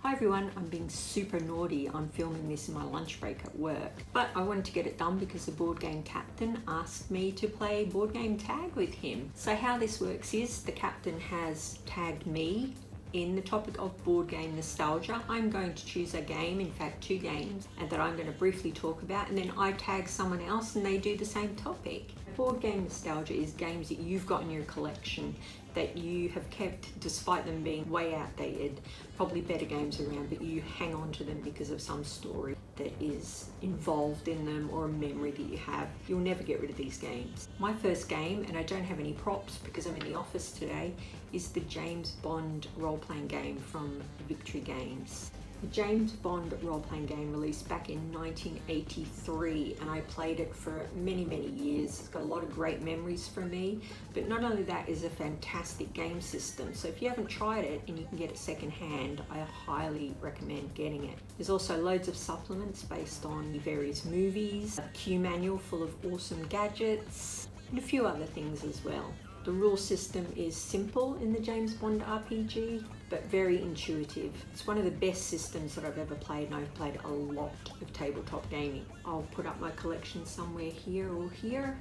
Hi everyone, I'm being super naughty. I'm filming this in my lunch break at work, but I wanted to get it done because the Board Game Captain asked me to play board game tag with him. So how this works is the captain has tagged me in the topic of board game nostalgia. I'm going to choose a game, in fact 2 games, and that I'm going to briefly talk about, and then I tag someone else and they do the same topic. Board game nostalgia is games that you've got in your collection that you have kept despite them being way outdated, probably better games around, but you hang on to them because of some story that is involved in them or a memory that you have. You'll never get rid of these games. My first game, and I don't have any props because I'm in the office today, is the James Bond role-playing game from Victory Games. The James Bond role-playing game released back in 1983, and I played it for many years. It's got a lot of great memories for me, but not only that, is a fantastic game system. So if you haven't tried it and you can get it secondhand, I highly recommend getting it. There's also loads of supplements based on various movies, a cue manual full of awesome gadgets, and a few other things as well. The rule system is simple in the James Bond RPG, but very intuitive. It's one of the best systems that I've ever played, and I've played a lot of tabletop gaming. I'll put up my collection somewhere here or here.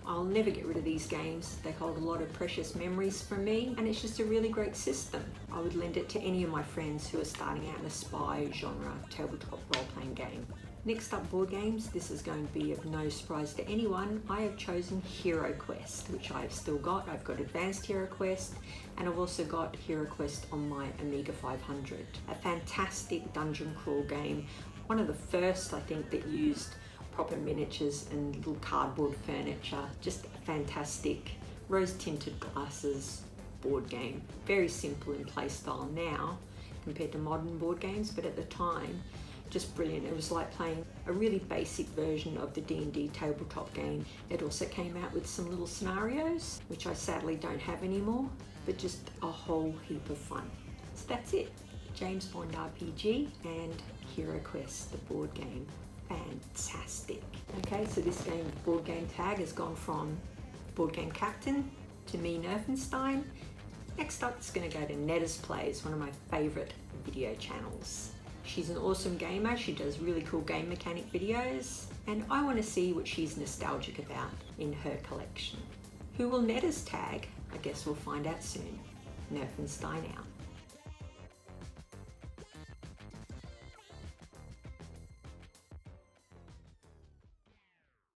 I'll never get rid of these games. They hold a lot of precious memories for me, and it's just a really great system. I would lend it to any of my friends who are starting out in a spy genre tabletop role-playing game. Next up, board games. This is going to be of no surprise to anyone. I have chosen Hero Quest, which I've still got. I've got Advanced Hero Quest, and I've also got Hero Quest on my Amiga 500. A fantastic dungeon crawl game. One of the first, I think, that used proper miniatures and little cardboard furniture. Just a fantastic rose-tinted glasses board game. Very simple in play style now compared to modern board games, but at the time, just brilliant. It was like playing a really basic version of the D&D tabletop game. It also came out with some little scenarios, which I sadly don't have anymore, but just a whole heap of fun. So that's it. James Bond RPG and Hero Quest, the board game. Fantastic. Okay, so this game of board game tag has gone from Board Game Captain to me, Nerfenstein. Next up, it's going to go to Nettersplays, one of my favorite video channels. She's an awesome gamer. She does really cool game mechanic videos, and I want to see what she's nostalgic about in her collection. Who will Netta's tag? I guess we'll find out soon. Nerfenstein out.